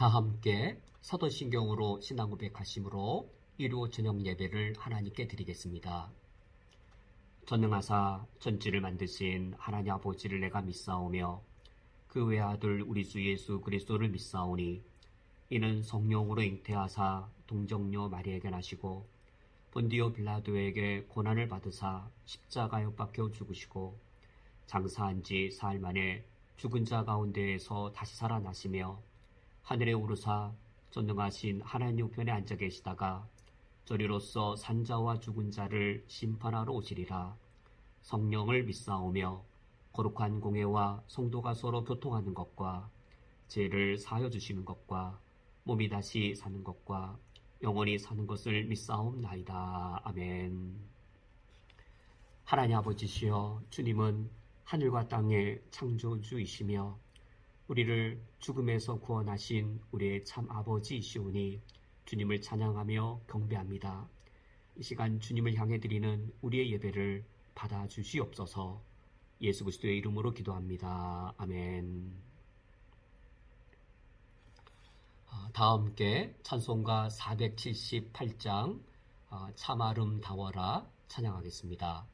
다 함께 사도신경으로 신앙 고백하심으로 일요 저녁 예배를 하나님께 드리겠습니다. 전능하사 천지를 만드신 하나님 아버지를 내가 믿사오며 그 외아들 우리 주 예수 그리스도를 믿사오니 이는 성령으로 잉태하사 동정녀 마리에게 나시고 본디오 빌라도에게 고난을 받으사 십자가에 못 박혀 죽으시고 장사한 지 사흘 만에 죽은 자 가운데에서 다시 살아나시며 하늘에 오르사 전능하신 하나님 우편에 앉아 계시다가 저리로서 산자와 죽은 자를 심판하러 오시리라. 성령을 믿사오며 거룩한 공회와 성도가 서로 교통하는 것과 죄를 사하여 주시는 것과 몸이 다시 사는 것과 영원히 사는 것을 믿사옵나이다. 아멘. 하나님 아버지시여, 주님은 하늘과 땅의 창조주이시며 우리를 죽음에서 구원하신 우리의 참 아버지이시오니 주님을 찬양하며 경배합니다. 이 시간 주님을 향해 드리는 우리의 예배를 받아주시옵소서. 예수 그리스도의 이름으로 기도합니다. 아멘. 다 함께 찬송가 478장 참 아름다워라 찬양하겠습니다.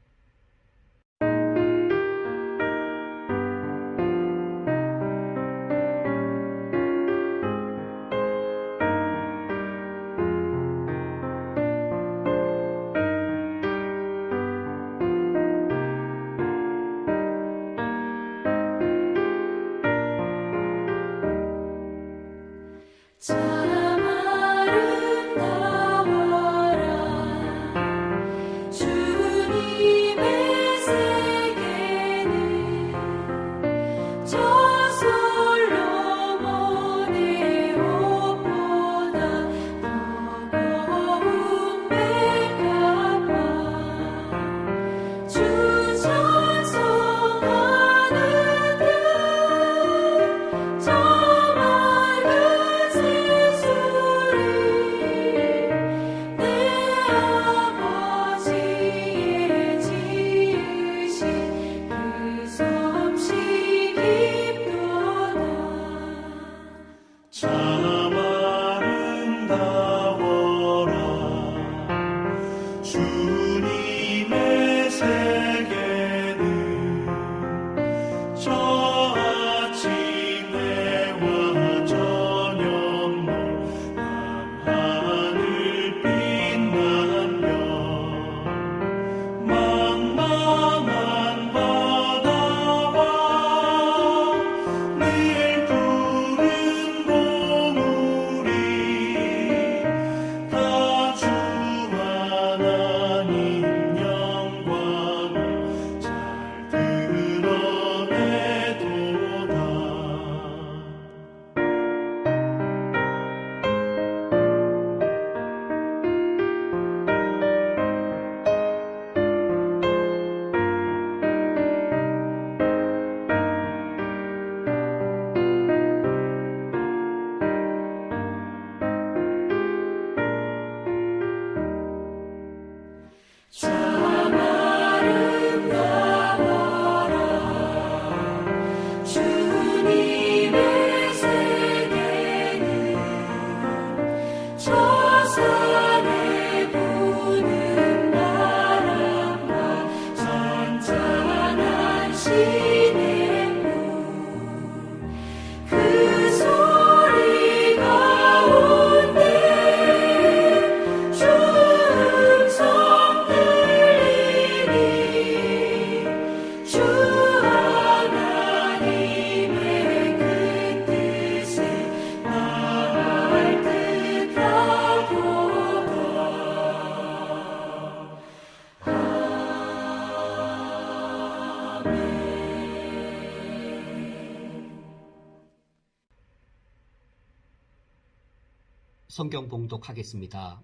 성경 봉독하겠습니다.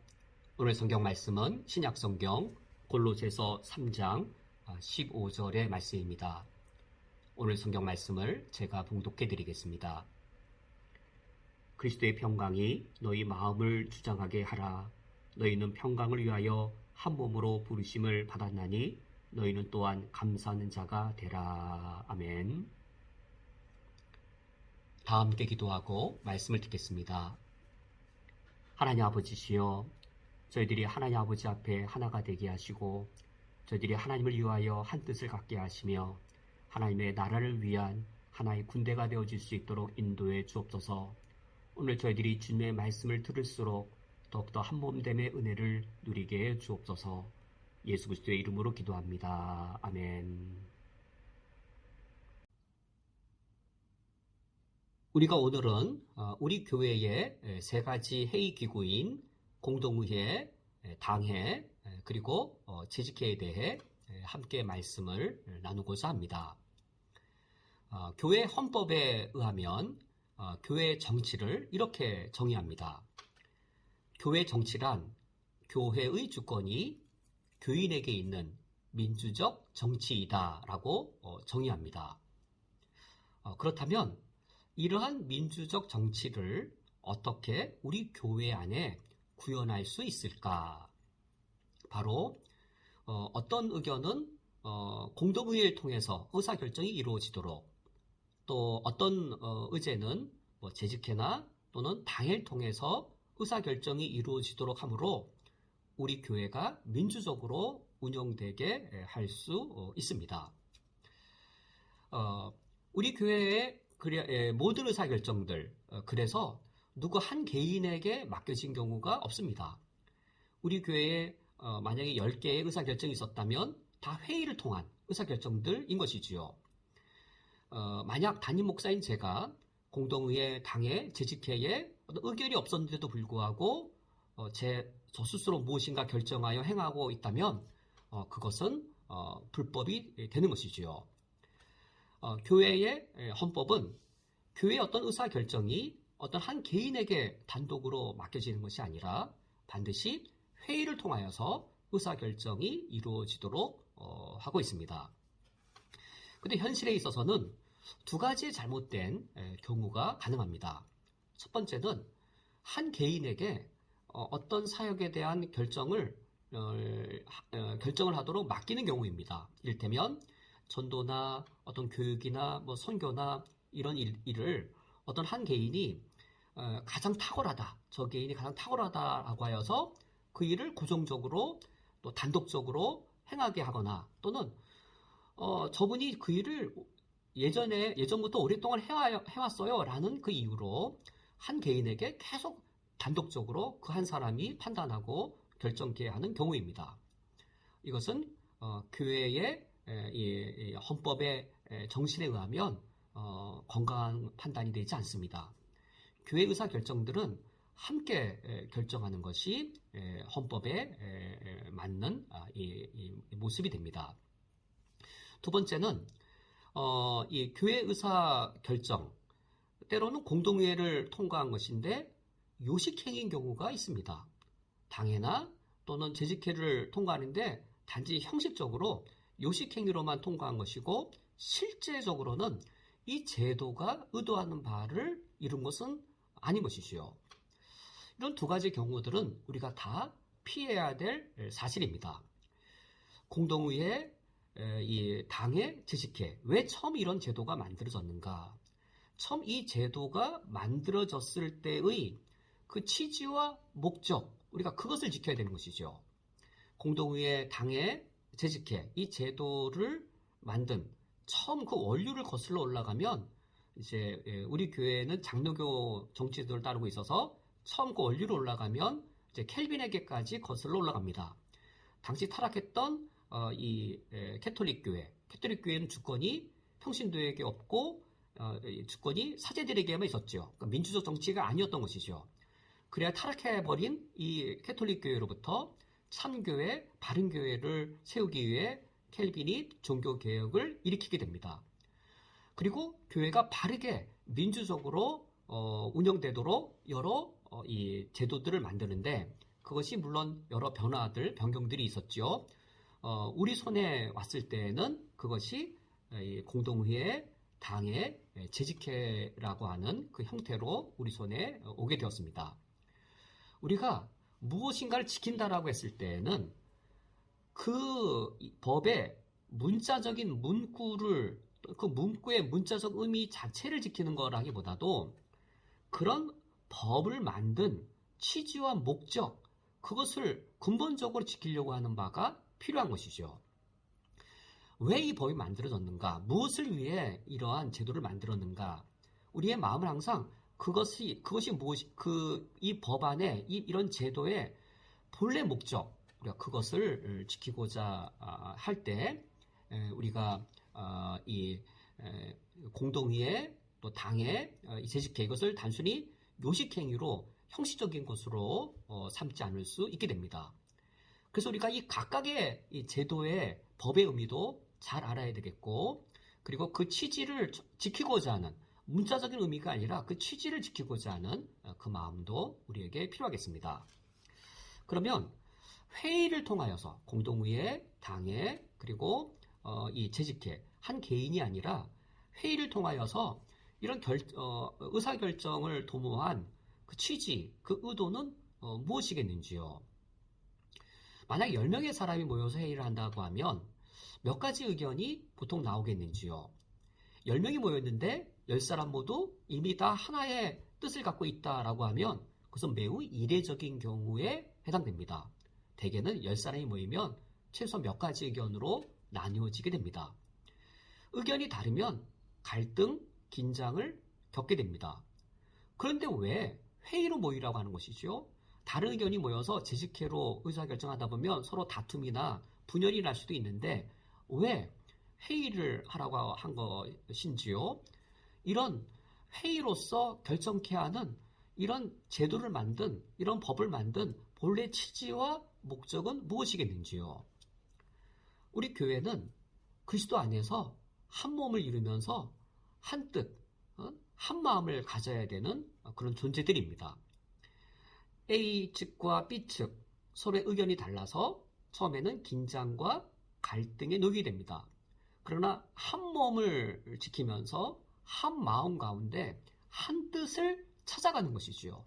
오늘 성경 말씀은 신약성경 골로새서 3장 15절의 말씀입니다. 오늘 성경 말씀을 제가 봉독해 드리겠습니다. 그리스도의 평강이 너희 마음을 주장하게 하라. 너희는 평강을 위하여 한 몸으로 부르심을 받았나니 너희는 또한 감사하는 자가 되라. 아멘. 다 함께 기도하고 말씀을 듣겠습니다. 하나님 아버지시여, 저희들이 하나님 아버지 앞에 하나가 되게 하시고 저희들이 하나님을 위하여 한 뜻을 갖게 하시며 하나님의 나라를 위한 하나의 군대가 되어질 수 있도록 인도해 주옵소서. 오늘 저희들이 주님의 말씀을 들을수록 더욱더 한몸됨의 은혜를 누리게 해 주옵소서. 예수 그리스도의 이름으로 기도합니다. 아멘. 우리가 오늘은 우리 교회의 세 가지 회의 기구인 공동의회, 당회, 그리고 재직회에 대해 함께 말씀을 나누고자 합니다. 교회 헌법에 의하면 교회 정치를 이렇게 정의합니다. 교회 정치란 교회의 주권이 교인에게 있는 민주적 정치이다라고 정의합니다. 그렇다면 이러한 민주적 정치를 어떻게 우리 교회 안에 구현할 수 있을까? 바로 어떤 의견은 공동의회를 통해서 의사결정이 이루어지도록, 또 어떤 의제는 재직회나 또는 당회를 통해서 의사결정이 이루어지도록 하므로 우리 교회가 민주적으로 운영되게 할 수 있습니다. 우리 교회의 모든 의사결정들, 그래서 누구 한 개인에게 맡겨진 경우가 없습니다. 우리 교회에 만약에 10개의 의사결정이 있었다면 다 회의를 통한 의사결정들인 것이지요. 만약 담임 목사인 제가 공동의회, 당회, 재직회에 의견이 없었는데도 불구하고 저 스스로 무엇인가 결정하여 행하고 있다면 그것은 불법이 되는 것이지요. 교회의 헌법은 교회의 어떤 의사결정이 어떤 한 개인에게 단독으로 맡겨지는 것이 아니라 반드시 회의를 통하여서 의사결정이 이루어지도록 하고 있습니다. 그런데 현실에 있어서는 두 가지 잘못된 경우가 가능합니다. 첫 번째는 한 개인에게 어떤 사역에 대한 결정을 하도록 맡기는 경우입니다. 이를테면 전도나 어떤 교육이나 선교나 이런 일을 어떤 한 개인이 가장 탁월하다, 저 개인이 가장 탁월하다라고 하여서 그 일을 고정적으로 또 단독적으로 행하게 하거나, 또는 저분이 그 일을 예전부터 오랫동안 해왔어요 라는 그 이유로 한 개인에게 계속 단독적으로 그 한 사람이 판단하고 결정케 하는 경우입니다. 이것은 교회의 헌법의 정신에 의하면 건강한 판단이 되지 않습니다. 교회 의사 결정들은 함께 결정하는 것이 헌법에 맞는 모습이 됩니다. 두 번째는 이 교회 의사 결정, 때로는 공동회의를 통과한 것인데 요식행위인 경우가 있습니다. 당회나 또는 재직회를 통과하는데 단지 형식적으로 요식행위로만 통과한 것이고 실제적으로는 이 제도가 의도하는 바를 이룬 것은 아닌 것이지요. 이런 두 가지 경우들은 우리가 다 피해야 될 사실입니다. 공동의회, 이 당회, 재직회, 왜 처음 이런 제도가 만들어졌는가? 처음 이 제도가 만들어졌을 때의 그 취지와 목적, 우리가 그것을 지켜야 되는 것이죠. 공동의회, 당회, 재직회, 이 제도를 만든 처음 그 원류를 거슬러 올라가면 이제 우리 교회는 장로교 정치제도를 따르고 있어서 처음 그 원류로 올라가면 이제 켈빈에게까지 거슬러 올라갑니다. 당시 타락했던 이 캐톨릭 교회는 주권이 평신도에게 없고 주권이 사제들에게만 있었죠. 그러니까 민주적 정치가 아니었던 것이죠. 그래야 타락해버린 이 캐톨릭 교회로부터 참교회, 바른교회를 세우기 위해 켈빈이 종교개혁을 일으키게 됩니다. 그리고 교회가 바르게 민주적으로 운영되도록 여러 이 제도들을 만드는데 그것이 물론 여러 변경들이 있었죠. 우리 손에 왔을 때는 그것이 공동회의, 당회, 재직회라고 하는 그 형태로 우리 손에 오게 되었습니다. 우리가 무엇인가를 지킨다라고 했을 때는 그 법의 문자적인 문구를 그 문구의 문자적 의미 자체를 지키는 거라기보다도 그런 법을 만든 취지와 목적, 그것을 근본적으로 지키려고 하는 바가 필요한 것이죠. 왜 이 법이 만들어졌는가? 무엇을 위해 이러한 제도를 만들었는가? 우리의 마음은 항상 그것이 무엇이, 이 법안에, 이런 제도의 본래 목적, 우리가 그것을 지키고자 할 때, 우리가, 공동의회, 또 당의 재직회, 이것을 단순히 요식행위로 형식적인 것으로 삼지 않을 수 있게 됩니다. 그래서 우리가 이 각각의 이 제도의 법의 의미도 잘 알아야 되겠고, 그리고 그 취지를 지키고자 하는, 문자적인 의미가 아니라 그 취지를 지키고자 하는 그 마음도 우리에게 필요하겠습니다. 그러면 회의를 통하여서 공동의회, 당회, 그리고 이 재직회, 한 개인이 아니라 회의를 통하여서 이런 의사결정을 도모한 그 취지, 그 의도는 무엇이겠는지요? 만약 10명의 사람이 모여서 회의를 한다고 하면 몇 가지 의견이 보통 나오겠는지요? 10명이 모였는데 10사람 모두 이미 다 하나의 뜻을 갖고 있다라고 하면 그것은 매우 이례적인 경우에 해당됩니다. 대개는 10사람이 모이면 최소 몇 가지 의견으로 나뉘어지게 됩니다. 의견이 다르면 갈등, 긴장을 겪게 됩니다. 그런데 왜 회의로 모이라고 하는 것이죠? 다른 의견이 모여서 재직회로 의사결정하다 보면 서로 다툼이나 분열이 날 수도 있는데 왜 회의를 하라고 한 것인지요? 이런 회의로서 결정케 하는 이런 제도를 만든, 이런 법을 만든 본래 취지와 목적은 무엇이겠는지요? 우리 교회는 그리스도 안에서 한 몸을 이루면서 한 뜻, 한 마음을 가져야 되는 그런 존재들입니다. A 측과 B 측 서로의 의견이 달라서 처음에는 긴장과 갈등에 놓이게 됩니다. 그러나 한 몸을 지키면서 한 마음 가운데 한 뜻을 찾아가는 것이지요.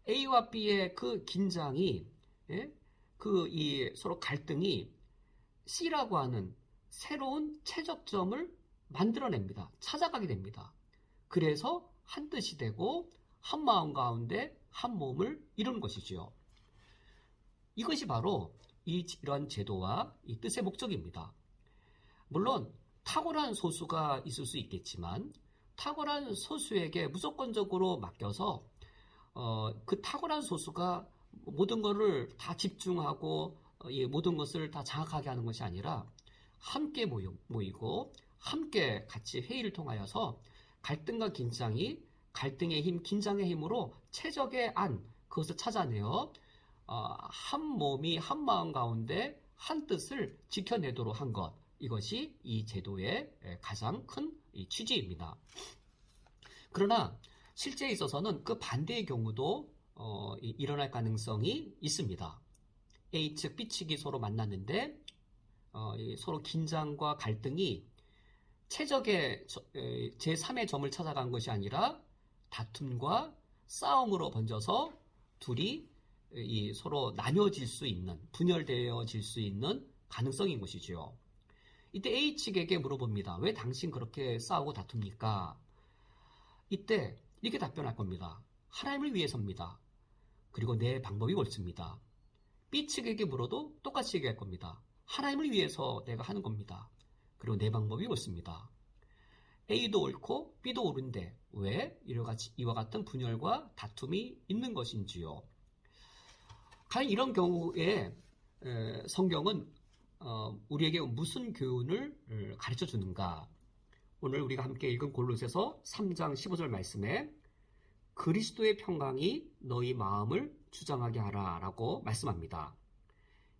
A와 B의 그 긴장이, 이 서로 갈등이 C라고 하는 새로운 최적점을 만들어냅니다. 찾아가게 됩니다. 그래서 한 뜻이 되고 한 마음 가운데 한 몸을 이루는 것이지요. 이것이 바로 이런 제도와 이 뜻의 목적입니다. 물론 탁월한 소수가 있을 수 있겠지만 탁월한 소수에게 무조건적으로 맡겨서 그 탁월한 소수가 모든 것을 다 집중하고 모든 것을 다 장악하게 하는 것이 아니라 함께 모이고 함께 같이 회의를 통하여서 갈등과 긴장이 갈등의 힘, 긴장의 힘으로 최적의 안, 그것을 찾아내어 한 몸이 한 마음 가운데 한 뜻을 지켜내도록 한 것, 이것이 이 제도의 가장 큰 취지입니다. 그러나 실제에 있어서는 그 반대의 경우도 일어날 가능성이 있습니다. A측, B측이 서로 만났는데 서로 긴장과 갈등이 최적의 제3의 점을 찾아간 것이 아니라 다툼과 싸움으로 번져서 둘이 서로 나뉘어질 수 있는, 분열되어질 수 있는 가능성인 것이지요. 이때 A측에게 물어봅니다. 왜 당신 그렇게 싸우고 다툽니까? 이때 이렇게 답변할 겁니다. 하나님을 위해서입니다. 그리고 내 방법이 옳습니다. B측에게 물어도 똑같이 얘기할 겁니다. 하나님을 위해서 내가 하는 겁니다. 그리고 내 방법이 옳습니다. A도 옳고 B도 옳은데 왜 이와 같은 분열과 다툼이 있는 것인지요? 과연 이런 경우에 성경은 우리에게 무슨 교훈을 가르쳐 주는가? 오늘 우리가 함께 읽은 골로새서 3장 15절 말씀에 그리스도의 평강이 너희 마음을 주장하게 하라 라고 말씀합니다.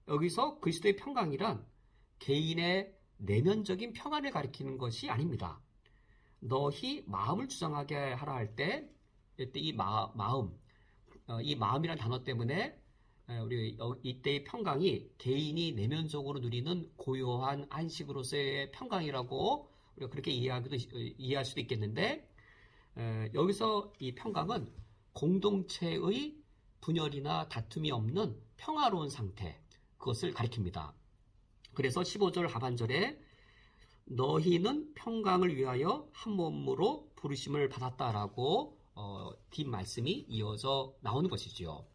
여기서 그리스도의 평강이란 개인의 내면적인 평안을 가리키는 것이 아닙니다. 너희 마음을 주장하게 하라 할 때 이때 이 마음이라는 단어 때문에 우리 이때의 평강이 개인이 내면적으로 누리는 고요한 안식으로서의 평강이라고 우리가 그렇게 이해할 수도 있겠는데 여기서 이 평강은 공동체의 분열이나 다툼이 없는 평화로운 상태, 그것을 가리킵니다. 그래서 15절 하반절에 너희는 평강을 위하여 한 몸으로 부르심을 받았다라고 뒷말씀이 이어져 나오는 것이지요.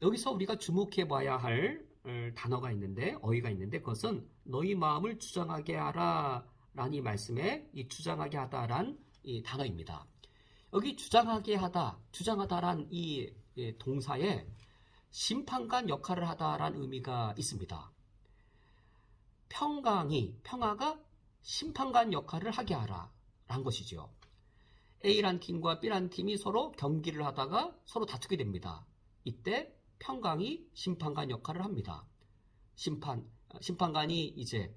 여기서 우리가 주목해 봐야 할 단어가 있는데, 어휘가 있는데, 그것은 너희 마음을 주장하게 하라 라는 이 말씀에 이 주장하게 하다란 이 단어입니다. 여기 주장하게 하다, 주장하다란 이 동사에 심판관 역할을 하다란 의미가 있습니다. 평화가 심판관 역할을 하게 하라 라는 것이죠. A란 팀과 B란 팀이 서로 경기를 하다가 서로 다투게 됩니다. 이때 평강이 심판관 역할을 합니다. 심판관이 이제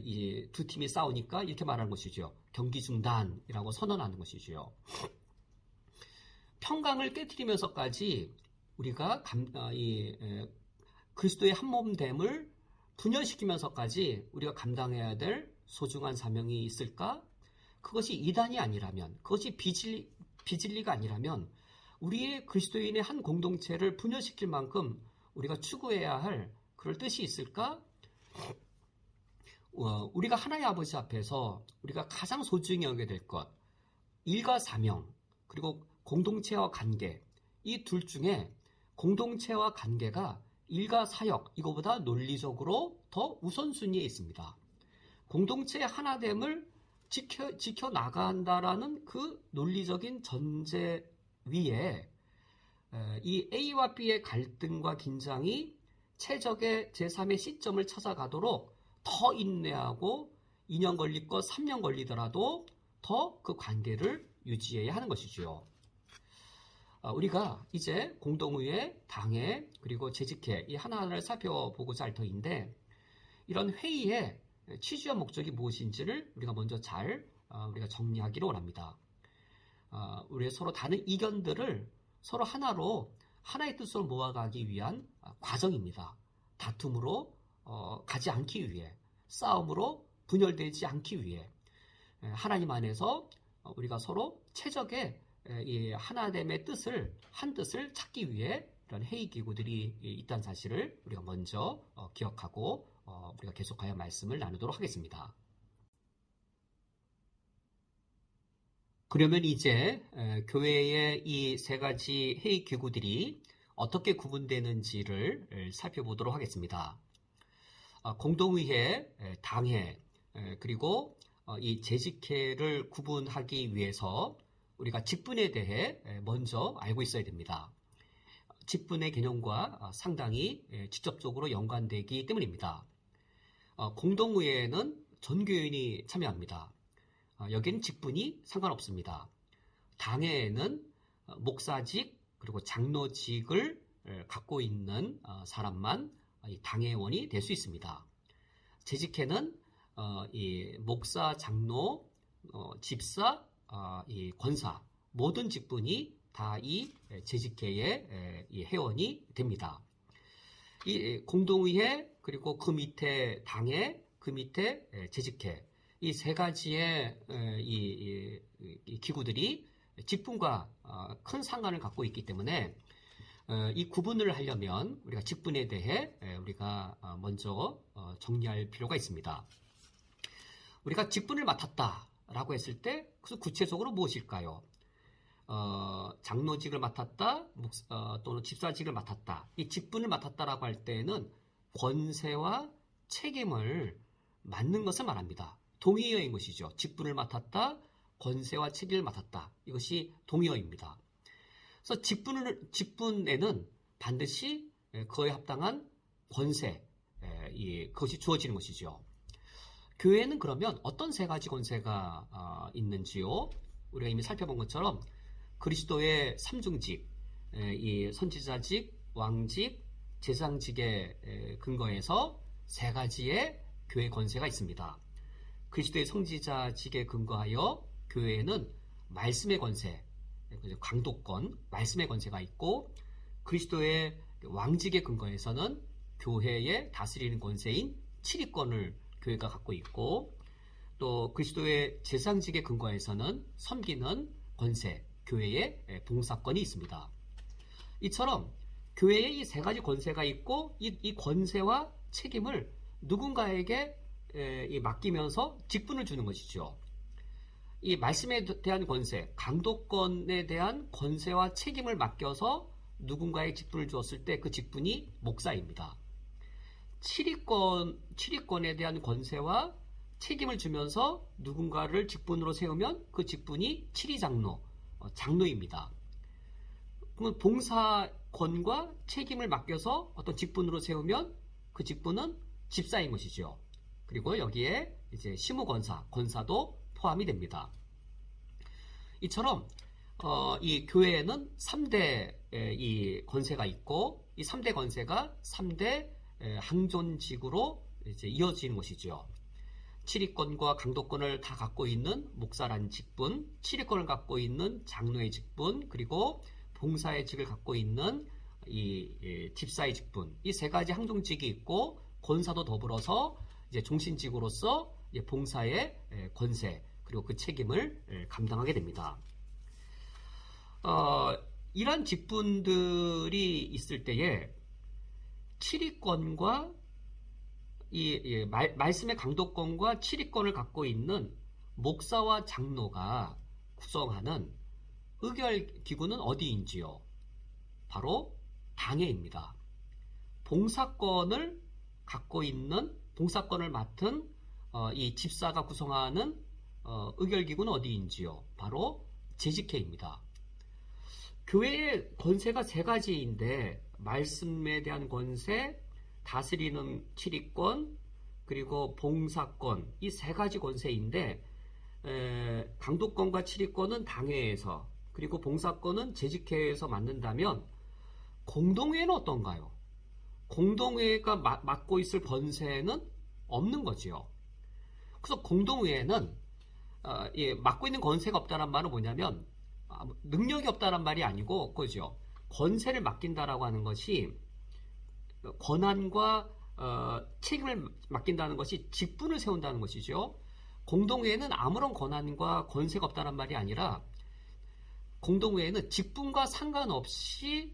이 두 팀이 싸우니까 이렇게 말하는 것이죠. 경기 중단이라고 선언하는 것이죠. 평강을 깨트리면서까지 우리가 그리스도의 한몸됨을 분열시키면서까지 우리가 감당해야 될 소중한 사명이 있을까? 그것이 이단이 아니라면, 그것이 비진리가 아니라면 우리의 그리스도인의 한 공동체를 분열시킬 만큼 우리가 추구해야 할 그럴 뜻이 있을까? 우리가 하나님 아버지 앞에서 우리가 가장 소중히 여겨야 될 것, 일과 사명, 그리고 공동체와 관계, 이 둘 중에 공동체와 관계가 일과 사역, 이거보다 논리적으로 더 우선순위에 있습니다. 공동체의 하나됨을 지켜나간다라는 그 논리적인 전제 위에 이 A와 B의 갈등과 긴장이 최적의 제3의 시점을 찾아가도록 더 인내하고 2년 걸릴 것 3년 걸리더라도 더 그 관계를 유지해야 하는 것이죠. 우리가 이제 공동의회, 당회, 그리고 재직회 이 하나하나를 살펴보고자 할 터인데, 이런 회의의 취지와 목적이 무엇인지를 우리가 먼저 우리가 정리하기를 원합니다. 우리의 서로 다른 이견들을 서로 하나로 하나의 뜻으로 모아가기 위한 과정입니다. 다툼으로 가지 않기 위해, 싸움으로 분열되지 않기 위해, 하나님 안에서 우리가 서로 최적의 이 하나됨의 한 뜻을 찾기 위해 이런 회의 기구들이 있다는 사실을 우리가 먼저 기억하고 우리가 계속하여 말씀을 나누도록 하겠습니다. 그러면 이제 교회의 이 세 가지 회의 기구들이 어떻게 구분되는지를 살펴보도록 하겠습니다. 공동의회, 당회, 그리고 이 재직회를 구분하기 위해서 우리가 직분에 대해 먼저 알고 있어야 됩니다. 직분의 개념과 상당히 직접적으로 연관되기 때문입니다. 공동의회에는 전교인이 참여합니다. 여기는 직분이 상관없습니다. 당회에는 목사직 그리고 장로직을 갖고 있는 사람만 당회원이 될 수 있습니다. 재직회는 이 목사, 장로, 집사, 이 권사 모든 직분이 다 이 재직회의 회원이 됩니다. 이 공동의회 그리고 그 밑에 당회, 그 밑에 재직회 이 세 가지의 이 기구들이 직분과 큰 상관을 갖고 있기 때문에 이 구분을 하려면 우리가 직분에 대해 우리가 먼저 정리할 필요가 있습니다. 우리가 직분을 맡았다라고 했을 때 그것은 구체적으로 무엇일까요? 장로직을 맡았다, 또는 집사직을 맡았다. 이 직분을 맡았다라고 할 때는 권세와 책임을 맡는 것을 말합니다. 동의어인 것이죠. 직분을 맡았다, 권세와 책임을 맡았다. 이것이 동의어입니다. 그래서 직분에는 반드시 그에 합당한 권세, 그것이 주어지는 것이죠. 교회는 그러면 어떤 세 가지 권세가 있는지요? 우리가 이미 살펴본 것처럼 그리스도의 삼중직, 이 선지자직, 왕직, 제사장직에 근거해서 세 가지의 교회 권세가 있습니다. 그리스도의 선지자직에 근거하여 교회에는 말씀의 권세, 강도권, 말씀의 권세가 있고, 그리스도의 왕직에 근거해서는 교회의 다스리는 권세인 치리권을 교회가 갖고 있고, 또 그리스도의 제사장직에 근거해서는 섬기는 권세, 교회의 봉사권이 있습니다. 이처럼 교회에 이 세 가지 권세가 있고 이 권세와 책임을 누군가에게 맡기면서 직분을 주는 것이죠. 이 말씀에 대한 권세, 강도권에 대한 권세와 책임을 맡겨서 누군가의 직분을 주었을 때 그 직분이 목사입니다. 치리권에 대한 권세와 책임을 주면서 누군가를 직분으로 세우면 그 직분이 치리장로, 장로입니다. 그러면 봉사권과 책임을 맡겨서 어떤 직분으로 세우면 그 직분은 집사인 것이죠. 그리고 여기에 이제 시무권사, 권사도 포함이 됩니다. 이처럼 이 교회에는 3대 이 권세가 있고 이 3대 권세가 3대 항존직으로 이제 이어지는 것이죠. 치리권과 강도권을 다 갖고 있는 목사라는 직분, 치리권을 갖고 있는 장로의 직분, 그리고 봉사의 직을 갖고 있는 이 집사의 직분, 이 세 가지 항존직이 있고 권사도 더불어서 이제 종신직으로서 이제 봉사의 권세 그리고 그 책임을 감당하게 됩니다. 이런 직분들이 있을 때에 치리권과 말씀의 강도권과 치리권을 갖고 있는 목사와 장로가 구성하는 의결기구는 어디인지요? 바로 당회입니다. 봉사권을 갖고 있는 봉사권을 맡은 이 집사가 구성하는 의결기구는 어디인지요? 바로 재직회입니다. 교회의 권세가 세 가지인데 말씀에 대한 권세, 다스리는 치리권, 그리고 봉사권 이 세 가지 권세인데 강도권과 치리권은 당회에서 그리고 봉사권은 재직회에서 맡는다면 공동회는 어떤가요? 공동회가 맡고 있을 권세는 없는 거지요. 그래서 공동회에는 맡고 있는 권세가 없다는 말은 뭐냐면 능력이 없다는 말이 아니고 그죠. 권세를 맡긴다라고 하는 것이 권한과 책임을 맡긴다는 것이 직분을 세운다는 것이죠. 공동회에는 아무런 권한과 권세가 없다는 말이 아니라 공동회에는 직분과 상관없이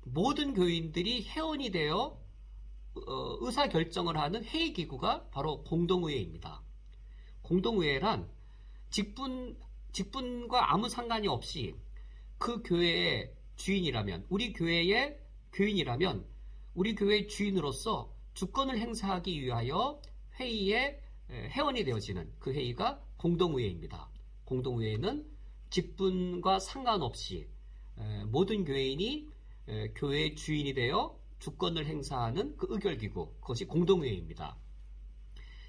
모든 교인들이 회원이 되어 의사결정을 하는 회의기구가 바로 공동회의입니다. 공동회의란 직분과 아무 상관이 없이 그 교회의 주인이라면 우리 교회의 교인이라면 우리 교회의 주인으로서 주권을 행사하기 위하여 회의에 회원이 되어지는 그 회의가 공동회의입니다. 공동회의는 직분과 상관없이 모든 교인이 교회의 주인이 되어 주권을 행사하는 그 의결기구, 그것이 공동회의입니다.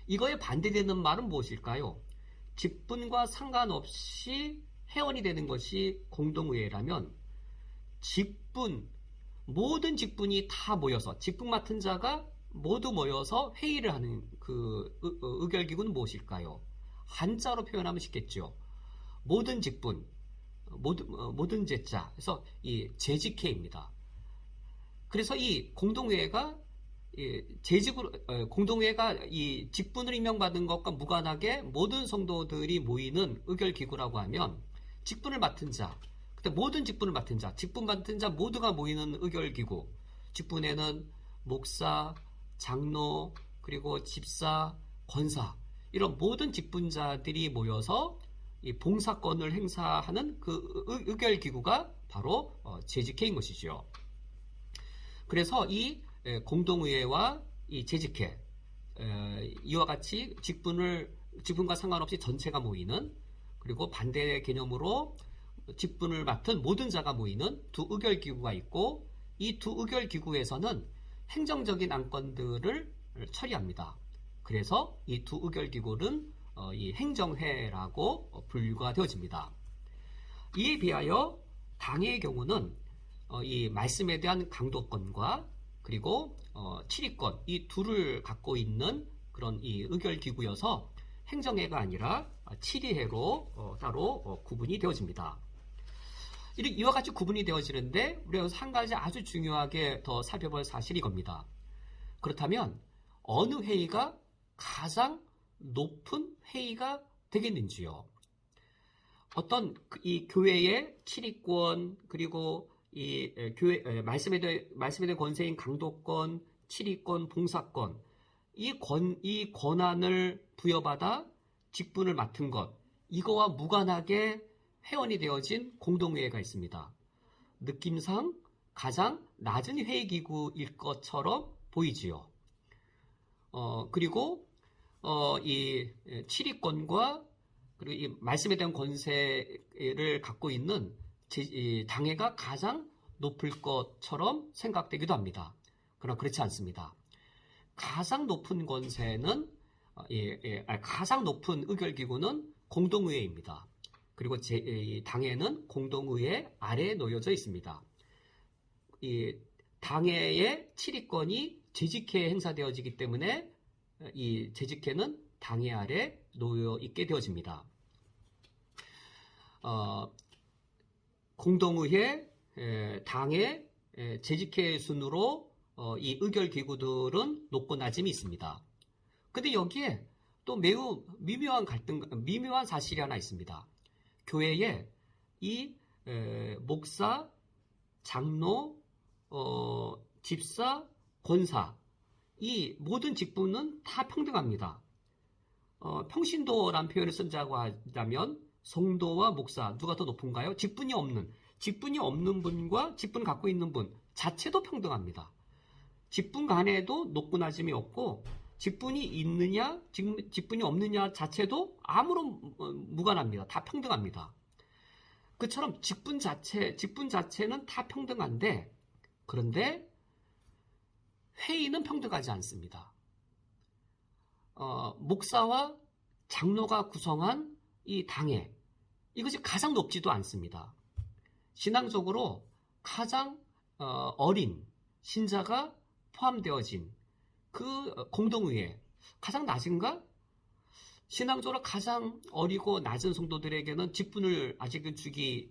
이거에 반대되는 말은 무엇일까요? 직분과 상관없이 회원이 되는 것이 공동회의라면 모든 직분이 다 모여서 직분 맡은 자가 모두 모여서 회의를 하는 그 의결기구는 무엇일까요? 한자로 표현하면 쉽겠죠. 모든 직분, 모든 제자, 그래서 이 재직회입니다. 그래서 이 공동회가 공동회가 이 직분을 임명받은 것과 무관하게 모든 성도들이 모이는 의결기구라고 하면 직분을 맡은 자, 그때 모든 직분을 맡은 자, 직분 맡은 자 모두가 모이는 의결기구, 직분에는 목사, 장로, 그리고 집사, 권사 이런 모든 직분자들이 모여서 이 봉사권을 행사하는 그 의결기구가 바로 재직회인 것이죠. 그래서 이 공동의회와 이 재직회 이와 같이 직분과 상관없이 전체가 모이는 그리고 반대 개념으로 직분을 맡은 모든 자가 모이는 두 의결기구가 있고 이 두 의결기구에서는 행정적인 안건들을 처리합니다. 그래서 이 두 의결기구는 이 행정회라고 분류가 되어집니다. 이에 비하여 당회의 경우는 이 말씀에 대한 강도권과 그리고 치리권 이 둘을 갖고 있는 그런 이 의결기구여서 행정회가 아니라 치리회로 따로 구분이 되어집니다. 이와 같이 구분이 되어지는데 우리가 여기서 한 가지 아주 중요하게 더 살펴볼 사실이 이겁니다. 그렇다면 어느 회의가 가장 높은 회의가 되겠는지요? 어떤 이 교회의 치리권 그리고 이 교회 말씀에 대한 권세인 강도권, 치리권, 봉사권 이 권한을 부여받아 직분을 맡은 것, 이거와 무관하게 회원이 되어진 공동회의가 있습니다. 느낌상 가장 낮은 회의기구일 것처럼 보이지요. 그리고 이 치리권과 그리고 이 말씀에 대한 권세를 갖고 있는 이 당회가 가장 높을 것처럼 생각되기도 합니다. 그러나 그렇지 않습니다. 가장 높은 권세는 가장 높은 의결기구는 공동의회입니다. 그리고 당회는 공동의회 아래에 놓여져 있습니다. 이 당회의 치리권이 재직회에 행사되어지기 때문에 이 재직회는 당회 아래 놓여 있게 되어집니다. 공동의회, 당회, 재직회 순으로 이 의결기구들은 높고 낮음이 있습니다. 근데 여기에 또 매우 미묘한 사실이 하나 있습니다. 교회에 이 목사, 장로, 집사, 권사, 이 모든 직분은 다 평등합니다. 평신도라는 표현을 쓴다고 하자면 성도와 목사 누가 더 높은가요? 직분이 없는 분과 직분 갖고 있는 분 자체도 평등합니다. 직분 간에도 높고 낮음이 없고 직분이 있느냐 직분이 없느냐 자체도 아무런 무관합니다. 다 평등합니다. 그처럼 직분 자체는 다 평등한데 그런데 회의는 평등하지 않습니다. 목사와 장로가 구성한 이 당회, 이것이 가장 높지도 않습니다. 신앙적으로 가장 어린 신자가 포함되어진 그 공동의회, 가장 낮은가? 신앙적으로 가장 어리고 낮은 성도들에게는 직분을 아직은 주기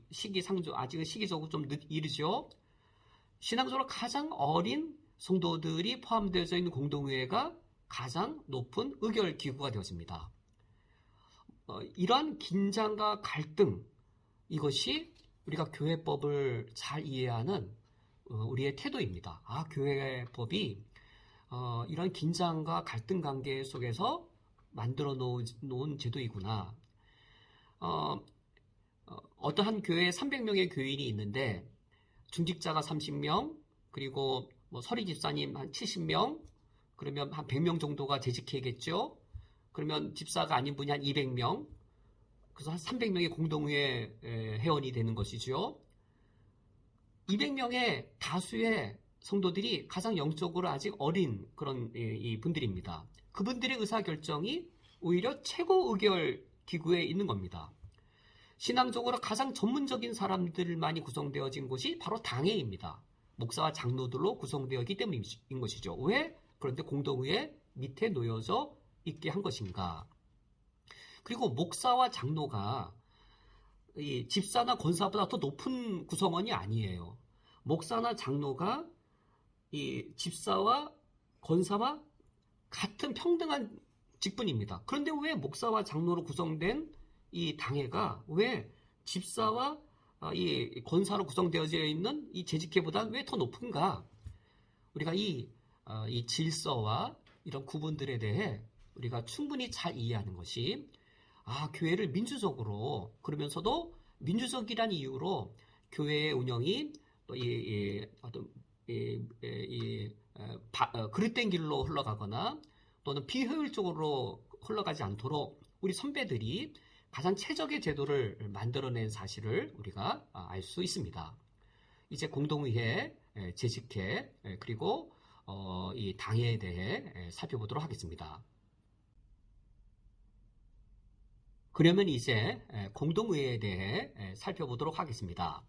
아직은 시기적으로 좀 이르죠. 신앙적으로 가장 어린 성도들이 포함되어 있는 공동의회가 가장 높은 의결기구가 되었습니다. 이러한 긴장과 갈등, 이것이 우리가 교회법을 잘 이해하는 우리의 태도입니다. 교회법이 이런 긴장과 갈등 관계 속에서 만들어 놓은 제도이구나. 어떠한 교회에 300명의 교인이 있는데 중직자가 30명, 그리고 서리 집사님 한 70명, 그러면 한 100명 정도가 재직해야겠죠. 그러면 집사가 아닌 분이 한 200명, 그래서 한 300명의 공동회의 회원이 되는 것이죠. 200명의 다수의 성도들이 가장 영적으로 아직 어린 그런 이 분들입니다. 그분들의 의사결정이 오히려 최고 의결 기구에 있는 겁니다. 신앙적으로 가장 전문적인 사람들만이 구성되어진 곳이 바로 당회입니다. 목사와 장로들로 구성되었기 때문인 것이죠. 왜? 그런데 공동회의 밑에 놓여져 있게 한 것인가? 그리고 목사와 장로가 이 집사나 권사보다 더 높은 구성원이 아니에요. 목사나 장로가 이 집사와 권사와 같은 평등한 직분입니다. 그런데 왜 목사와 장로로 구성된 이 당회가 왜 집사와 이 권사로 구성되어져 있는 이 재직회보다 왜 더 높은가? 우리가 이 질서와 이런 구분들에 대해 우리가 충분히 잘 이해하는 것이 교회를 민주적으로 그러면서도 민주적이란 이유로 교회의 운영이 또 그릇된 길로 흘러가거나 또는 비효율적으로 흘러가지 않도록 우리 선배들이 가장 최적의 제도를 만들어낸 사실을 우리가 알 수 있습니다. 이제 공동의회, 재직회, 그리고 이 당회에 대해 살펴보도록 하겠습니다. 그러면 이제 공동의회에 대해 살펴보도록 하겠습니다.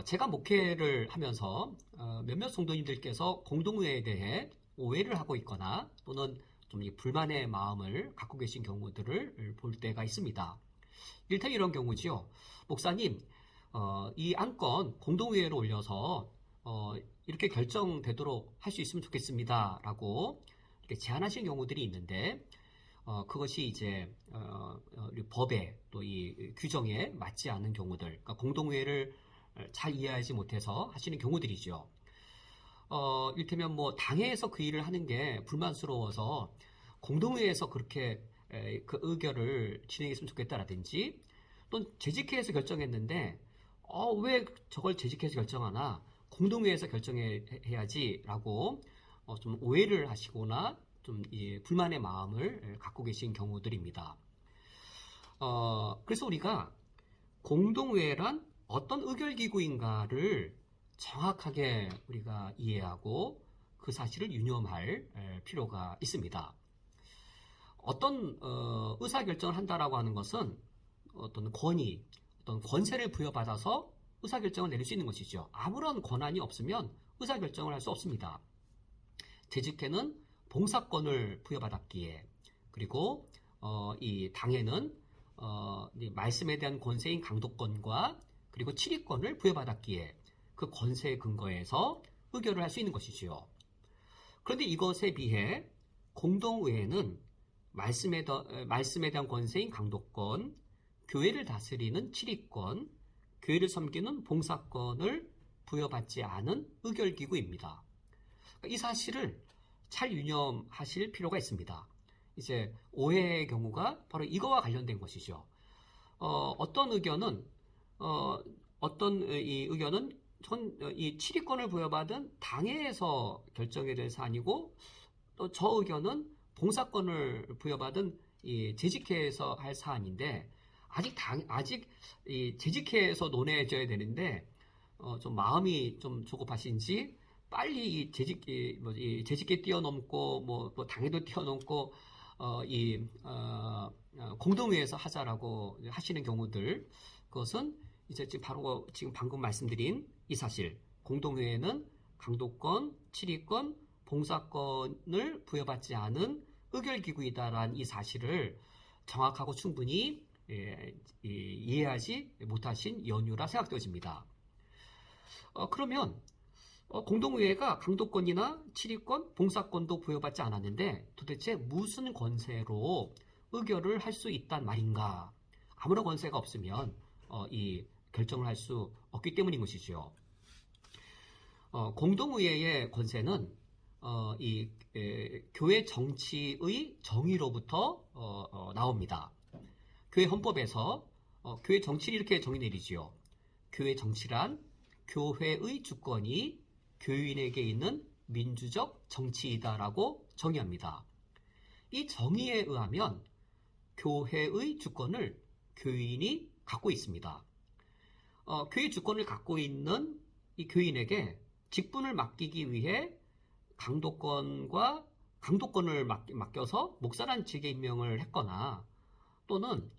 제가 목회를 하면서 몇몇 성도님들께서 공동의회에 대해 오해를 하고 있거나 또는 좀 불만의 마음을 갖고 계신 경우들을 볼 때가 있습니다. 일단 이런 경우지요. 목사님, 이 안건 공동의회로 올려서 이렇게 결정되도록 할 수 있으면 좋겠습니다. 라고 이렇게 제안하시는 경우들이 있는데 그것이 이제 우리 법에 또 이 규정에 맞지 않는 경우들, 그러니까 공동의회를 잘 이해하지 못해서 하시는 경우들이죠. 이를테면 뭐 당회에서 그 일을 하는 게 불만스러워서 공동회에서 그렇게 그 의결을 진행했으면 좋겠다라든지, 또 재직회에서 결정했는데 왜 저걸 재직회에서 결정하나 공동회에서 결정해야지라고 좀 오해를 하시거나 좀 불만의 마음을 갖고 계신 경우들입니다. 그래서 우리가 공동회란 어떤 의결기구인가를 정확하게 우리가 이해하고 그 사실을 유념할 필요가 있습니다. 어떤 의사결정을 한다라고 하는 것은 어떤 권위, 어떤 권세를 부여받아서 의사결정을 내릴 수 있는 것이죠. 아무런 권한이 없으면 의사결정을 할 수 없습니다. 재직회는 봉사권을 부여받았기에, 그리고 이 당회는 말씀에 대한 권세인 강도권과 그리고 치리권을 부여받았기에 그 권세에 근거해서 의결을 할 수 있는 것이지요. 그런데 이것에 비해 공동의회는 말씀에 대한 권세인 강도권, 교회를 다스리는 치리권, 교회를 섬기는 봉사권을 부여받지 않은 의결기구입니다. 이 사실을 잘 유념하실 필요가 있습니다. 이제 오해의 경우가 바로 이거와 관련된 것이죠. 어떤 의견은 이 치리권을 부여받은 당회에서 결정이 될 사안이고, 또 저 의견은 봉사권을 부여받은 이 재직회에서 할 사안인데, 아직 이 재직회에서 논해져야 되는데 좀 마음이 좀 조급하신지 빨리 이 재직회 뛰어넘고 뭐 당회도 뛰어넘고 공동회에서 하자라고 하시는 경우들, 그것은 이제 지금 방금 말씀드린 이 사실, 공동회에는 강도권, 치리권, 봉사권을 부여받지 않은 의결기구이다라는 이 사실을 정확하고 충분히 이해하지 못하신 연유라 생각되어집니다. 그러면 공동의회가 강도권이나 치리권, 봉사권도 부여받지 않았는데 도대체 무슨 권세로 의결을 할 수 있단 말인가? 아무런 권세가 없으면 이 결정을 할 수 없기 때문인 것이죠. 공동의회의 권세는 교회 정치의 정의로부터 나옵니다. 교회 헌법에서 교회 정치를 이렇게 정의 내리지요. 교회 정치란 교회의 주권이 교인에게 있는 민주적 정치이다라고 정의합니다. 이 정의에 의하면 교회의 주권을 교인이 갖고 있습니다. 교회 주권을 갖고 있는 이 교인에게 직분을 맡기기 위해 강도권을 맡겨서 목사란 직에 임명을 했거나, 또는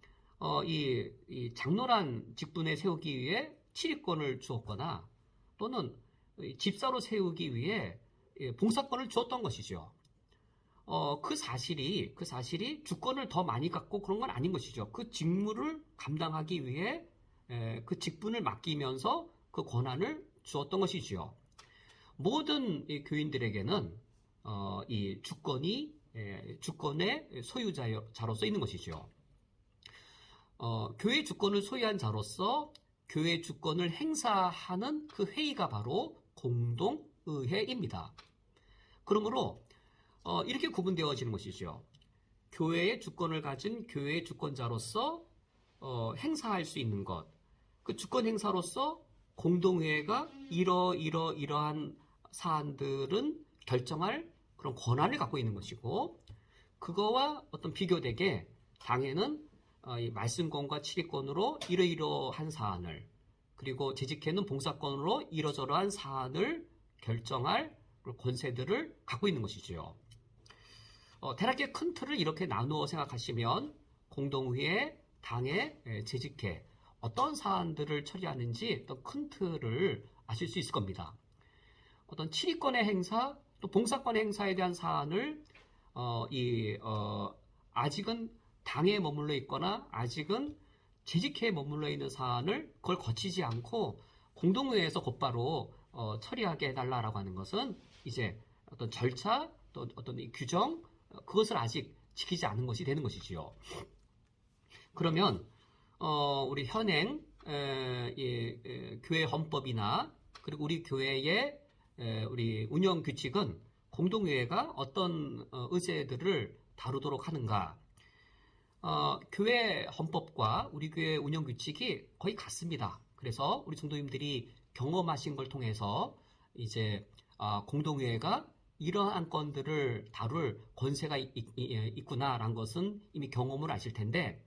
이 장로란 직분에 세우기 위해 치리권을 주었거나, 또는 집사로 세우기 위해 봉사권을 주었던 것이죠. 그 사실이 주권을 더 많이 갖고 그런 건 아닌 것이죠. 그 직무를 감당하기 위해 그 직분을 맡기면서 그 권한을 주었던 것이지요. 모든 교인들에게는 이 주권의 소유자로서 있는 것이죠. 교회 주권을 소유한 자로서 교회 주권을 행사하는 그 회의가 바로 공동의회입니다. 그러므로 이렇게 구분되어지는 것이죠. 교회의 주권을 가진 교회의 주권자로서 행사할 수 있는 것, 그 주권 행사로서 공동회가 이러한 사안들은 결정할 그런 권한을 갖고 있는 것이고, 그거와 어떤 비교되게 당회는 이 말씀권과 치리권으로 이러한 사안을, 그리고 재직회는 봉사권으로 이러저러한 사안을 결정할 권세들을 갖고 있는 것이지요. 대략의 큰 틀을 이렇게 나누어 생각하시면 공동회, 당회, 재직회 어떤 사안들을 처리하는지 어떤 큰 틀을 아실 수 있을 겁니다. 어떤 치리권의 행사, 또 봉사권의 행사에 대한 사안을 아직은 당에 머물러 있거나 아직은 재직회에 머물러 있는 사안을 그걸 거치지 않고 공동회에서 곧바로 처리하게 해달라고 하는 것은 이제 어떤 절차, 또 어떤 이 규정, 그것을 아직 지키지 않은 것이 되는 것이지요. 그러면 우리 현행 교회 헌법이나 그리고 우리 교회의 우리 운영 규칙은 공동회의가 어떤 의제들을 다루도록 하는가? 교회 헌법과 우리 교회 운영 규칙이 거의 같습니다. 그래서 우리 성도님들이 경험하신 걸 통해서 이제 공동회의가 이러한 건들을 다룰 권세가 있구나라는 것은 이미 경험을 아실 텐데,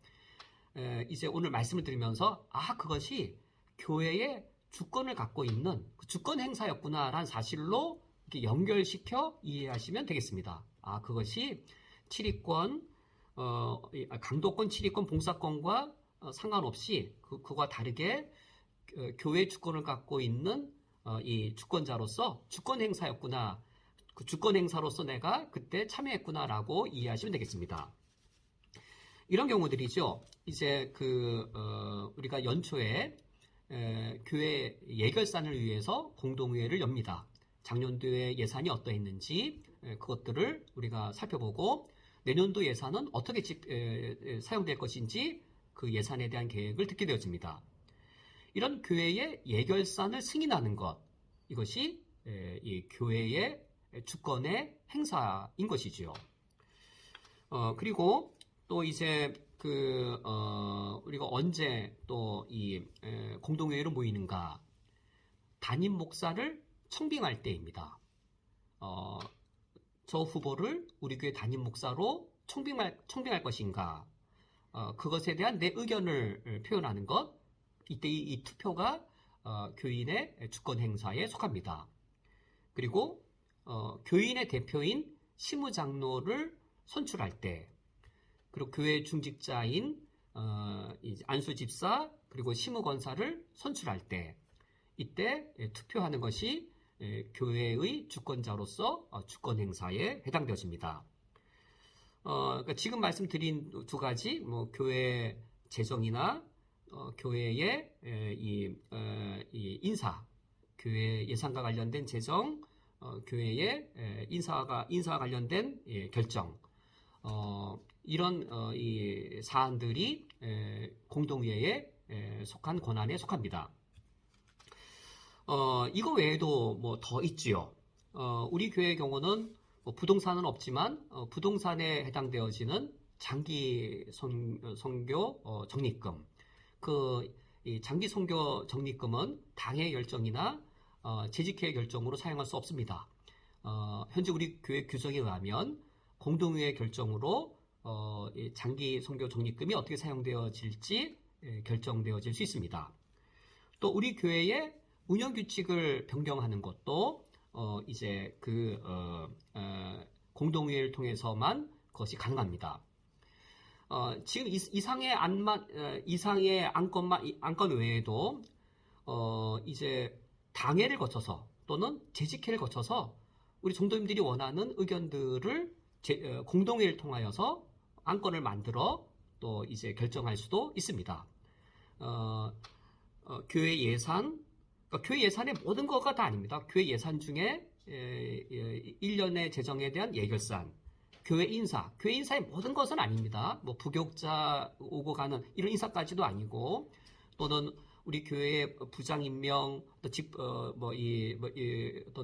이제 오늘 말씀을 드리면서 그것이 교회의 주권을 갖고 있는 그 주권 행사였구나라는 사실로 이렇게 연결시켜 이해하시면 되겠습니다. 그것이 치리권, 강도권, 치리권, 봉사권과 상관없이 그와 다르게 교회 주권을 갖고 있는 이 주권자로서 주권 행사였구나, 그 주권 행사로서 내가 그때 참여했구나라고 이해하시면 되겠습니다. 이런 경우들이죠. 이제 우리가 연초에 교회 예결산을 위해서 공동회의를 엽니다. 작년도에 예산이 어떠했는지 그것들을 우리가 살펴보고 내년도 예산은 어떻게 사용될 것인지 그 예산에 대한 계획을 듣게 되어집니다. 이런 교회의 예결산을 승인하는 것, 이것이 이 교회의 주권의 행사인 것이지요. 그리고 또 이제 우리가 언제 또 이 공동회의로 모이는가? 담임 목사를 청빙할 때입니다. 저 후보를 우리 교회 담임 목사로 청빙할 것인가? 그것에 대한 내 의견을 표현하는 것, 이때 이 투표가 교인의 주권 행사에 속합니다. 그리고 교인의 대표인 시무장로를 선출할 때, 그리고 교회 중직자인 안수집사 그리고 시무권사를 선출할 때, 이때 투표하는 것이 교회의 주권자로서 주권 행사에 해당되어집니다. 그러니까 지금 말씀드린 두 가지, 교회 재정이나 교회의 이 인사, 교회 예산과 관련된 재정, 교회의 인사와 관련된 결정, 이런 이 사안들이 공동회의에 속한 권한에 속합니다. 이거 외에도 더 있지요. 우리 교회의 경우는 부동산은 없지만 부동산에 해당되어지는 장기 선교 적립금, 이 장기 선교 적립금은 당의 결정이나 재직회 결정으로 사용할 수 없습니다. 현재 우리 교회 규정에 의하면 공동회의 결정으로 장기 선교 적립금이 어떻게 사용되어질지 결정되어질 수 있습니다. 또 우리 교회의 운영 규칙을 변경하는 것도 이제 공동회의를 통해서만 그것이 가능합니다. 지금 이상의 안건 외에도 이제 당회를 거쳐서 또는 재직회를 거쳐서 우리 성도님들이 원하는 의견들을 공동회의를 통하여서 안건을 만들어 또 이제 결정할 수도 있습니다. 교회 예산, 그러니까 교회 예산의 모든 것가 다 아닙니다. 교회 예산 중에 1년의 재정에 대한 예결산, 교회 인사의 모든 것은 아닙니다. 부교육자 오고 가는 이런 인사까지도 아니고, 또는 우리 교회의 부장 임명, 어떤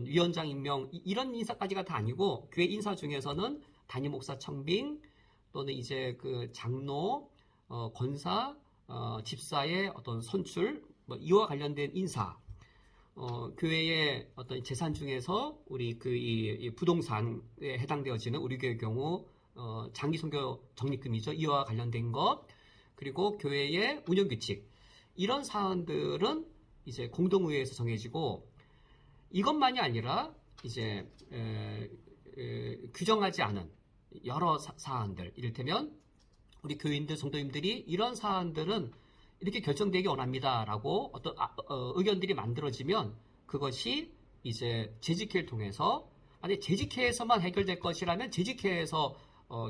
위원장 임명, 이런 인사까지가 다 아니고, 교회 인사 중에서는 담임 목사 청빙, 또는 이제 장로, 권사, 집사의 어떤 선출, 이와 관련된 인사, 교회의 어떤 재산 중에서 우리 이 부동산에 해당되어지는 우리 교회의 경우 장기 선교 적립금이죠. 이와 관련된 것, 그리고 교회의 운영 규칙, 이런 사안들은 이제 공동회의에서 정해지고, 이것만이 아니라 이제 규정하지 않은 여러 사안들, 이를테면 우리 교인들, 성도님들이 이런 사안들은 이렇게 결정되기 원합니다라고 어떤 의견들이 만들어지면 그것이 이제 재직회를 통해서, 아니 재직회에서만 해결될 것이라면 재직회에서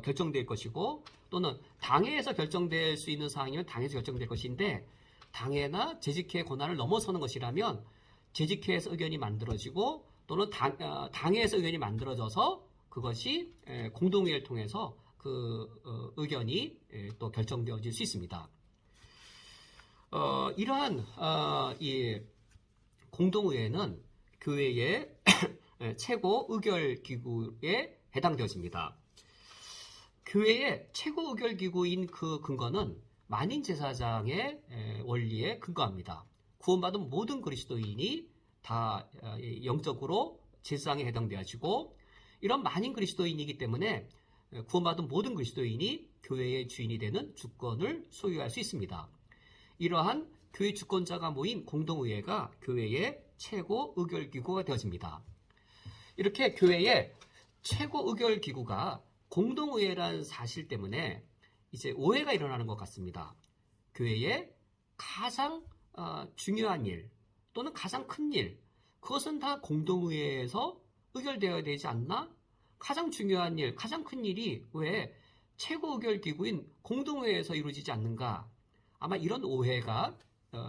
결정될 것이고, 또는 당회에서 결정될 수 있는 사항이면 당회에서 결정될 것인데, 당회나 재직회의 권한을 넘어서는 것이라면 재직회에서 의견이 만들어지고, 또는 당회에서 의견이 만들어져서 그것이 공동회의를 통해서 의견이 또 결정되어질 수 있습니다. 이러한 이 공동의회는 교회의 최고 의결 기구에 해당되어집니다. 교회의 최고 의결 기구인 그 근거는 만인 제사장의 원리에 근거합니다. 구원받은 모든 그리스도인이 다 영적으로 제사장에 해당되어지고, 이런 만인 그리스도인이기 때문에 구원받은 모든 그리스도인이 교회의 주인이 되는 주권을 소유할 수 있습니다. 이러한 교회 주권자가 모인 공동의회가 교회의 최고 의결기구가 되어집니다. 이렇게 교회의 최고 의결기구가 공동의회라는 사실 때문에 이제 오해가 일어나는 것 같습니다. 교회의 가장 중요한 일 또는 가장 큰 일, 그것은 다 공동의회에서 의결되어야 되지 않나? 가장 중요한 일, 가장 큰 일이 왜 최고 의결기구인 공동회에서 이루어지지 않는가? 아마 이런 오해가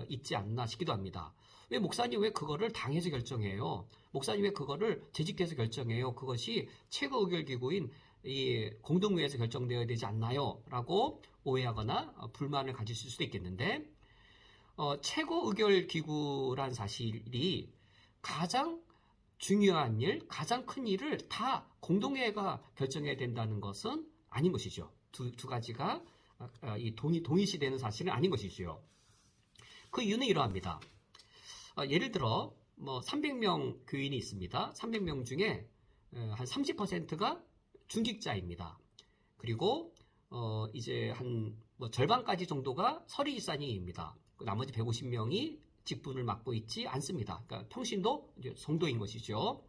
있지 않나 싶기도 합니다. 왜 목사님 왜 그거를 당에서 결정해요? 목사님 왜 그거를 재직해서 결정해요? 그것이 최고 의결기구인 이 공동회에서 결정되어야 되지 않나요? 라고 오해하거나 불만을 가지실 수도 있겠는데, 최고 의결기구란 사실이 가장 중요한 일, 가장 큰 일을 다 공동회가 결정해야 된다는 것은 아닌 것이죠. 두 가지가 동일시되는 사실은 아닌 것이죠. 그 이유는 이러합니다. 예를 들어 300명 교인이 있습니다. 300명 중에 한 30%가 중직자입니다. 그리고 이제 한 절반까지 정도가 서리지사님입니다. 나머지 150명이 직분을 맡고 있지 않습니다. 그러니까 평신도 성도인 것이죠.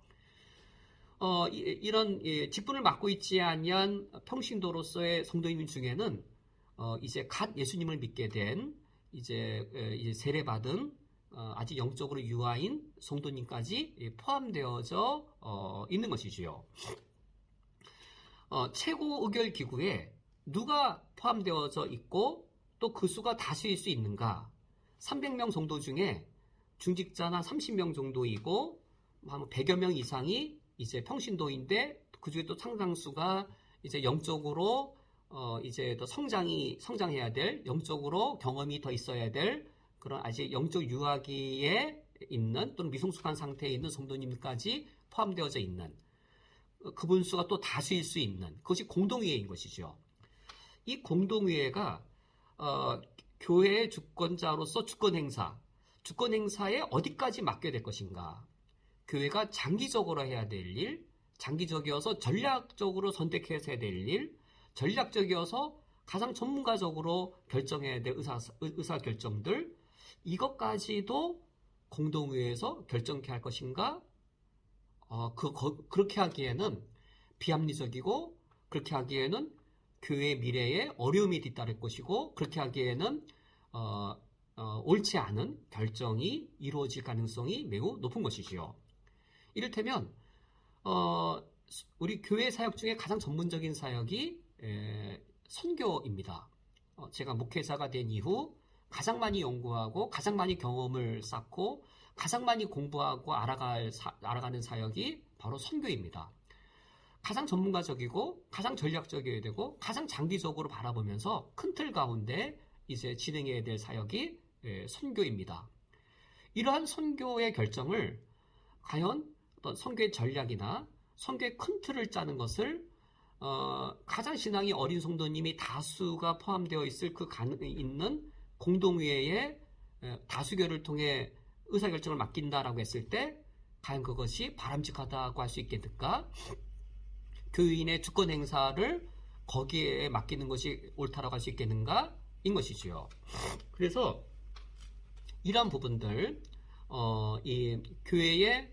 이런 직분을 맡고 있지 않은 평신도로서의 성도인 중에는 이제 갓 예수님을 믿게 된 이제 세례받은 아직 영적으로 유아인 성도님까지 포함되어져 있는 것이지요. 최고 의결 기구에 누가 포함되어져 있고 또 그 수가 다수일 수 있는가? 300명 정도 중에 중직자나 30명 정도이고 한 100여 명 이상이 이제 평신도인데, 그 중에 또 상당수가 이제 영적으로 이제 더 성장해야 될, 영적으로 경험이 더 있어야 될 그런 아직 영적 유아기에 있는 또는 미성숙한 상태에 있는 성도님까지 포함되어져 있는 그분 수가 또 다수일 수 있는, 그것이 공동의회인 것이죠. 이 공동의회가 교회의 주권자로서 주권행사에 어디까지 맡겨야 될 것인가? 교회가 장기적으로 해야 될 일, 장기적이어서 전략적으로 선택해서 해야 될 일, 전략적이어서 가장 전문가적으로 결정해야 될 의사결정들, 이것까지도 공동의회에서 결정케 할 것인가? 그렇게 하기에는 비합리적이고, 그렇게 하기에는 교회의 미래에 어려움이 뒤따를 것이고, 그렇게 하기에는 옳지 않은 결정이 이루어질 가능성이 매우 높은 것이지요. 이를테면 우리 교회 사역 중에 가장 전문적인 사역이 선교입니다. 제가 목회자가 된 이후 가장 많이 연구하고 가장 많이 경험을 쌓고 가장 많이 공부하고 알아가는 사역이 바로 선교입니다. 가장 전문가적이고 가장 전략적이어야 되고 가장 장기적으로 바라보면서 큰 틀 가운데 이제 진행해야 될 사역이 선교입니다. 이러한 선교의 결정을 과연 어떤 선교의 전략이나 선교의 큰 틀을 짜는 것을 가장 신앙이 어린 성도님이 다수가 포함되어 있을 있는 공동회의 다수결을 통해 의사결정을 맡긴다라고 했을 때 과연 그것이 바람직하다고 할 수 있겠는가? 교인의 주권 행사를 거기에 맡기는 것이 옳다라고 할 수 있겠는가? 인 것이지요. 그래서 이러한 부분들, 이 교회의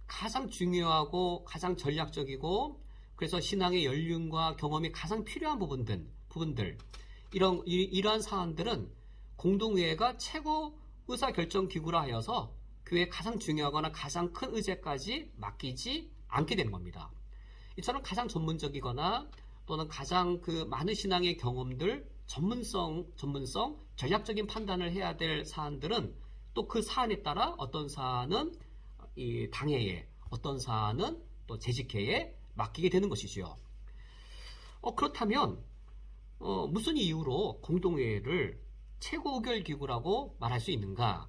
가장 중요하고 가장 전략적이고 그래서 신앙의 연륜과 경험이 가장 필요한 부분들 이러한 사안들은 공동회의가 최고 의사결정기구라 하여서 교회에 가장 중요하거나 가장 큰 의제까지 맡기지 않게 되는 겁니다. 이처럼 가장 전문적이거나 또는 가장 그 많은 신앙의 경험들, 전문성, 전략적인 판단을 해야 될 사안들은 또 그 사안에 따라 어떤 사안은 이 당회에, 어떤 사안은 또 재직회에 맡기게 되는 것이지요. 그렇다면 무슨 이유로 공동회의를 최고 의결기구라고 말할 수 있는가?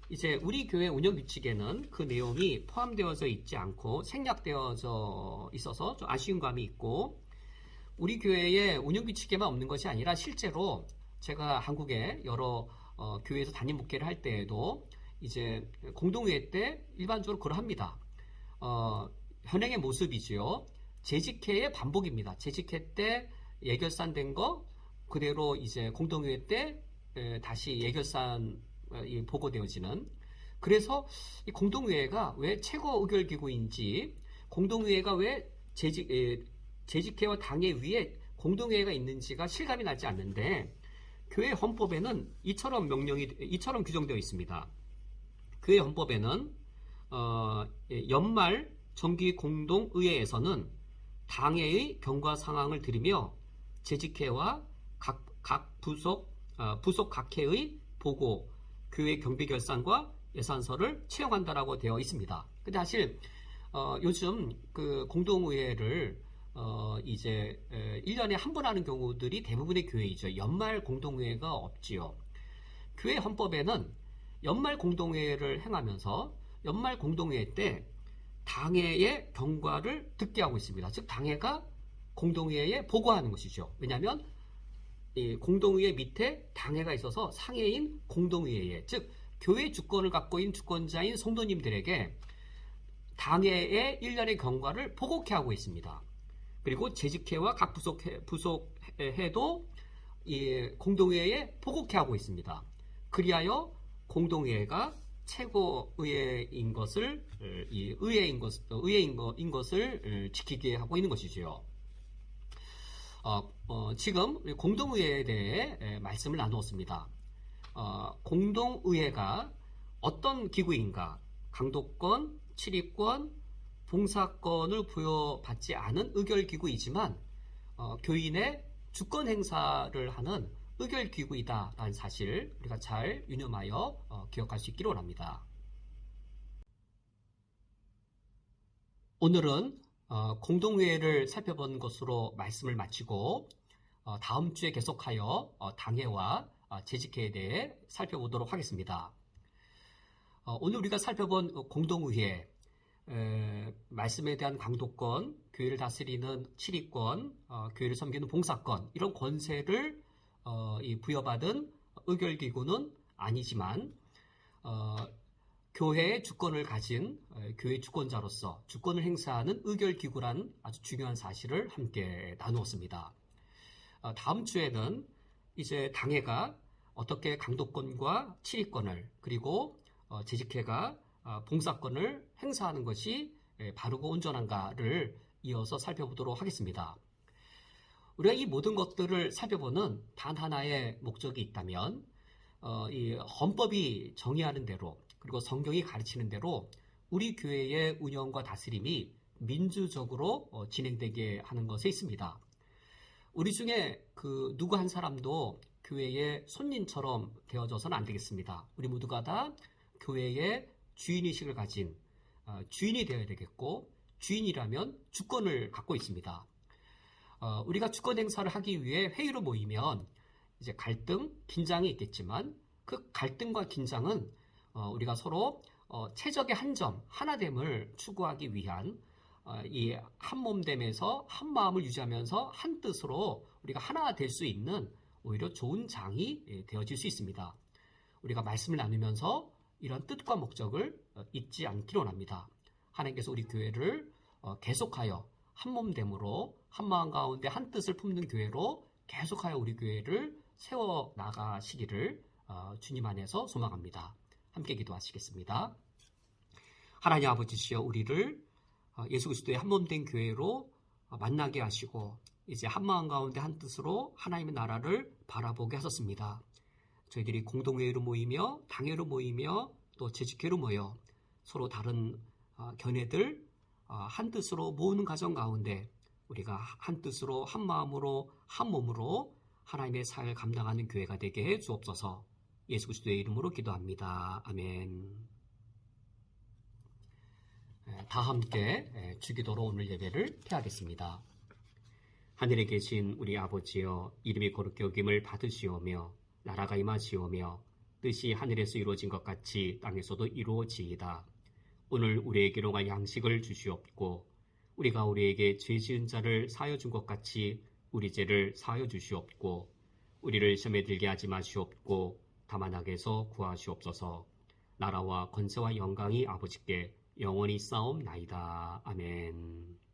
이제 우리 교회 운영 규칙에는 그 내용이 포함되어져 있지 않고 생략되어져 있어서 좀 아쉬운 감이 있고, 우리 교회의 운영 규칙에만 없는 것이 아니라 실제로 제가 한국의 여러 교회에서 담임 목회를 할 때에도 이제 공동회의 때 일반적으로 그러합니다. 현행의 모습이지요. 재직회의 반복입니다. 재직회 때 예결산된 거 그대로 이제 공동회의 때 다시 예결산 보고되어지는. 그래서 이 공동회의가 왜 최고 의결기구인지, 공동회의가 왜 재직회와 당회 위에 공동회의가 있는지가 실감이 나지 않는데, 교회 헌법에는 이처럼 규정되어 있습니다. 교회 헌법에는 연말 정기 공동의회에서는 당회의 경과 상황을 들으며 재직회와 각 부속 각회의 보고, 교회 경비 결산과 예산서를 채용한다라고 되어 있습니다. 근데 사실 요즘 그 공동의회를 이제 1년에 한 번 하는 경우들이 대부분의 교회이죠. 연말 공동회의가 없지요. 교회 헌법에는 연말 공동회의를 행하면서 연말 공동회의 때 당회의 경과를 듣게 하고 있습니다. 즉 당회가 공동회의에 보고하는 것이죠. 왜냐하면 이 공동의회 밑에 당회가 있어서 상회인 공동의회에, 즉 교회 주권을 갖고 있는 주권자인 성도님들에게 당회의 1년의 경과를 보고케 하고 있습니다. 그리고 재직회와 각 부속회도 이 공동회의에 보고케 하고 있습니다. 그리하여 공동회의가 최고의회인 것을 의회인 것을 지키게 하고 있는 것이지요. 지금 공동의회에 대해 말씀을 나누었습니다. 공동의회가 어떤 기구인가? 강도권, 치리권, 봉사권을 부여받지 않은 의결기구이지만 교인의 주권 행사를 하는 의결기구이다라는 사실 우리가 잘 유념하여 기억할 수 있기를 원합니다. 오늘은 공동회의를 살펴본 것으로 말씀을 마치고 다음 주에 계속하여 당회와 재직회에 대해 살펴보도록 하겠습니다. 오늘 우리가 살펴본 공동의회, 말씀에 대한 강도권, 교회를 다스리는 치리권, 교회를 섬기는 봉사권, 이런 권세를 부여받은 의결기구는 아니지만 교회의 주권을 가진 교회 주권자로서 주권을 행사하는 의결기구란 아주 중요한 사실을 함께 나누었습니다. 다음 주에는 이제 당회가 어떻게 강도권과 치리권을, 그리고 재직회가 봉사권을 행사하는 것이 바르고 온전한가를 이어서 살펴보도록 하겠습니다. 우리가 이 모든 것들을 살펴보는 단 하나의 목적이 있다면 이 헌법이 정의하는 대로, 그리고 성경이 가르치는 대로 우리 교회의 운영과 다스림이 민주적으로 진행되게 하는 것에 있습니다. 우리 중에 누구 한 사람도 교회의 손님처럼 되어져서는 안 되겠습니다. 우리 모두가 다 교회의 주인의식을 가진 주인이 되어야 되겠고, 주인이라면 주권을 갖고 있습니다. 우리가 주권 행사를 하기 위해 회의로 모이면 이제 갈등, 긴장이 있겠지만 그 갈등과 긴장은 우리가 서로 최적의 한 점, 하나됨을 추구하기 위한 이 한몸됨에서 한 마음을 유지하면서 한 뜻으로 우리가 하나 될 수 있는 오히려 좋은 장이 되어질 수 있습니다. 우리가 말씀을 나누면서 이런 뜻과 목적을 잊지 않기를 원합니다. 하나님께서 우리 교회를 계속하여 한몸됨으로 한마음 가운데 한 뜻을 품는 교회로 계속하여 우리 교회를 세워 나가시기를 주님 안에서 소망합니다. 함께 기도하시겠습니다. 하나님 아버지시여, 우리를 예수 그리스도의 한몸된 교회로 만나게 하시고 이제 한마음 가운데 한 뜻으로 하나님의 나라를 바라보게 하셨습니다. 저희들이 공동회의로 모이며 당회로 모이며 또 재직회로 모여 서로 다른 견해들 한 뜻으로 모으는 과정 가운데 우리가 한 뜻으로 한 마음으로 한 몸으로 하나님의 사역을 감당하는 교회가 되게 해 주옵소서. 예수 그리스도의 이름으로 기도합니다. 아멘. 다 함께 주기도로 오늘 예배를 태하겠습니다. 하늘에 계신 우리 아버지여, 이름이 거룩히 여김을 받으시오며 나라가 임하시오며 뜻이 하늘에서 이루어진 것 같이 땅에서도 이루어지이다. 오늘 우리에게로 양식을 주시옵고 우리가 우리에게 죄 지은 자를 사하여 준 것 같이 우리 죄를 사하여 주시옵고 우리를 시험에 들게 하지 마시옵고 다만 악에서 구하시옵소서. 나라와 권세와 영광이 아버지께 영원히 쌓옵나이다. 아멘.